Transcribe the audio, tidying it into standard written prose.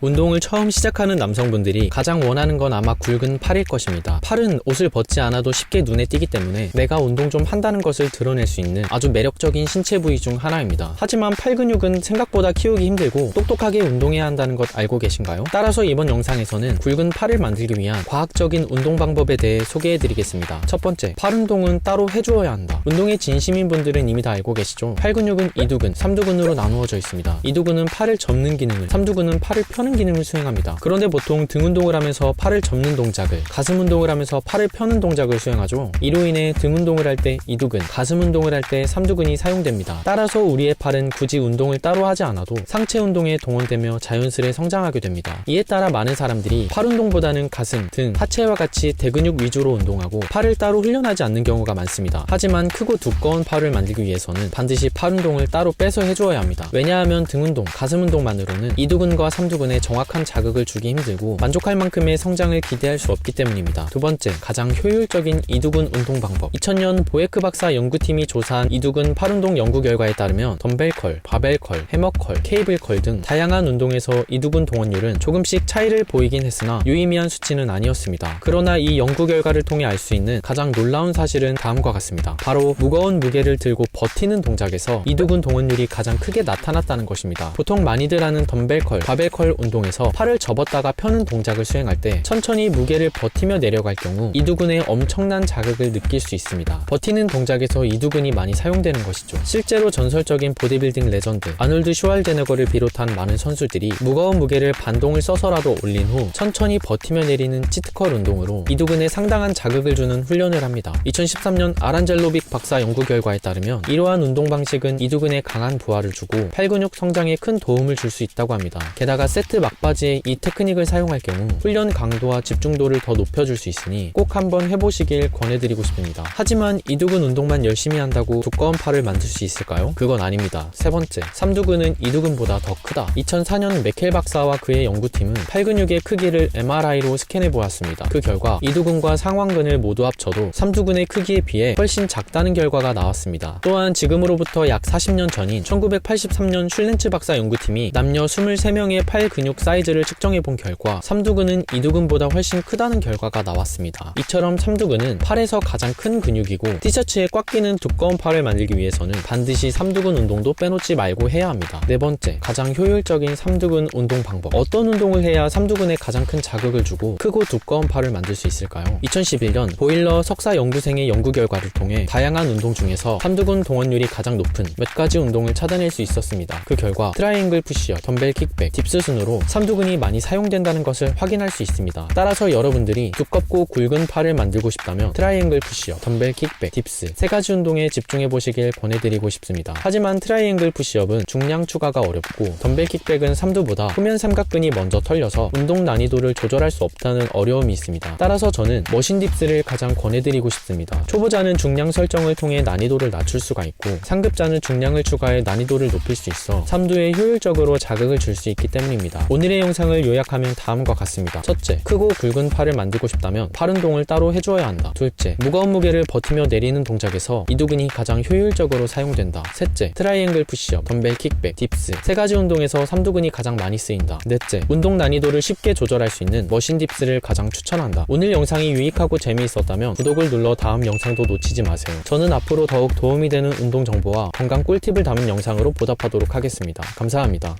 운동을 처음 시작하는 남성분들이 가장 원하는 건 아마 굵은 팔일 것입니다. 팔은 옷을 벗지 않아도 쉽게 눈에 띄기 때문에 내가 운동 좀 한다는 것을 드러낼 수 있는 아주 매력적인 신체 부위 중 하나입니다. 하지만 팔 근육은 생각보다 키우기 힘들고 똑똑하게 운동해야 한다는 것 알고 계신가요? 따라서 이번 영상에서는 굵은 팔을 만들기 위한 과학적인 운동 방법에 대해 소개해드리겠습니다. 첫 번째, 팔 운동은 따로 해주어야 한다. 운동에 진심인 분들은 이미 다 알고 계시죠? 팔 근육은 이두근, 삼두근으로 나누어져 있습니다. 이두근은 팔을 접는 기능을, 삼두근은 팔을 펴는 기능을 수행합니다. 그런데 보통 등 운동을 하면서 팔을 접는 동작을, 가슴 운동을 하면서 팔을 펴는 동작을 수행하죠. 이로 인해 등 운동을 할 때 이두근, 가슴 운동을 할 때 삼두근이 사용됩니다. 따라서 우리의 팔은 굳이 운동을 따로 하지 않아도 상체 운동에 동원되며 자연스레 성장하게 됩니다. 이에 따라 많은 사람들이 팔 운동보다는 가슴, 등, 하체와 같이 대근육 위주로 운동하고 팔을 따로 훈련하지 않는 경우가 많습니다. 하지만 크고 두꺼운 팔을 만들기 위해서는 반드시 팔 운동을 따로 빼서 해주어야 합니다. 왜냐하면 등 운동, 가슴 운동만으로는 이두근과 삼두근에 정확한 자극을 주기 힘들고 만족할 만큼의 성장을 기대할 수 없기 때문입니다. 두 번째, 가장 효율적인 이두근 운동 방법. 2000년 보에크 박사 연구팀이 조사한 이두근 팔 운동 연구 결과에 따르면 덤벨 컬, 바벨 컬, 해머 컬, 케이블 컬 등 다양한 운동에서 이두근 동원율은 조금씩 차이를 보이긴 했으나 유의미한 수치는 아니었습니다. 그러나 이 연구 결과를 통해 알 수 있는 가장 놀라운 사실은 다음과 같습니다. 바로 무거운 무게를 들고 버티는 동작에서 이두근 동원율이 가장 크게 나타났다는 것입니다. 보통 많이들 하는 덤벨 컬, 바벨 컬 운동에서 팔을 접었다가 펴는 동작을 수행할 때 천천히 무게를 버티며 내려갈 경우 이두근의 엄청난 자극을 느낄 수 있습니다. 버티는 동작에서 이두근이 많이 사용되는 것이죠. 실제로 전설적인 보디빌딩 레전드 아놀드 슈왈제네거를 비롯한 많은 선수들이 무거운 무게를 반동을 써서라도 올린 후 천천히 버티며 내리는 치트컬 운동으로 이두근에 상당한 자극을 주는 훈련을 합니다. 2013년 아란젤로빅 박사 연구 결과에 따르면 이러한 운동 방식은 이두근에 강한 부하를 주고 팔 근육 성장에 큰 도움을 줄 수 있다고 합니다. 게다가 세트 막바지에 이 테크닉을 사용할 경우 훈련 강도와 집중도를 더 높여줄 수 있으니 꼭 한번 해보시길 권해드리고 싶습니다. 하지만 이두근 운동만 열심히 한다고 두꺼운 팔을 만들 수 있을까요? 그건 아닙니다. 세 번째, 삼두근은 이두근보다 더 크다. 2004년 메켈 박사와 그의 연구팀은 팔 근육의 크기를 MRI로 스캔해 보았습니다. 그 결과 이두근과 상완근을 모두 합쳐도 삼두근의 크기에 비해 훨씬 작다는 결과가 나왔습니다. 또한 지금으로부터 약 40년 전인 1983년 슐렌츠 박사 연구팀이 남녀 23명의 팔 근육 사이즈를 측정해 본 결과 삼두근은 이두근보다 훨씬 크다는 결과가 나왔습니다. 이처럼 삼두근은 팔에서 가장 큰 근육이고 티셔츠에 꽉 끼는 두꺼운 팔을 만들기 위해서는 반드시 삼두근 운동도 빼놓지 말고 해야 합니다. 네 번째, 가장 효율적인 삼두근 운동 방법. 어떤 운동을 해야 삼두근에 가장 큰 자극을 주고 크고 두꺼운 팔을 만들 수 있을까요? 2011년 보일러 석사 연구생의 연구 결과를 통해 다양한 운동 중에서 삼두근 동원율이 가장 높은 몇 가지 운동을 찾아낼 수 있었습니다. 그 결과 트라이앵글 푸시업, 덤벨 킥백, 딥스 순으로 삼두근이 많이 사용된다는 것을 확인할 수 있습니다. 따라서 여러분들이 두껍고 굵은 팔을 만들고 싶다면 트라이앵글 푸시업, 덤벨 킥백, 딥스 세 가지 운동에 집중해 보시길 권해드리고 싶습니다. 하지만 트라이앵글 푸시업은 중량 추가가 어렵고 덤벨 킥백은 삼두보다 후면 삼각근이 먼저 털려서 운동 난이도를 조절할 수 없다는 어려움이 있습니다. 따라서 저는 머신 딥스를 가장 권해드리고 싶습니다. 초보자는 중량 설정을 통해 난이도를 낮출 수가 있고 상급자는 중량을 추가해 난이도를 높일 수 있어 삼두에 효율적으로 자극을 줄 수 있기 때문입니다. 오늘의 영상을 요약하면 다음과 같습니다. 첫째, 크고 굵은 팔을 만들고 싶다면 팔 운동을 따로 해줘야 한다. 둘째, 무거운 무게를 버티며 내리는 동작에서 이두근이 가장 효율적으로 사용된다. 셋째, 트라이앵글 푸시업, 덤벨 킥백, 딥스 세 가지 운동에서 삼두근이 가장 많이 쓰인다. 넷째, 운동 난이도를 쉽게 조절할 수 있는 머신 딥스를 가장 추천한다. 오늘 영상이 유익하고 재미있었다면 구독을 눌러 다음 영상도 놓치지 마세요. 저는 앞으로 더욱 도움이 되는 운동 정보와 건강 꿀팁을 담은 영상으로 보답하도록 하겠습니다. 감사합니다.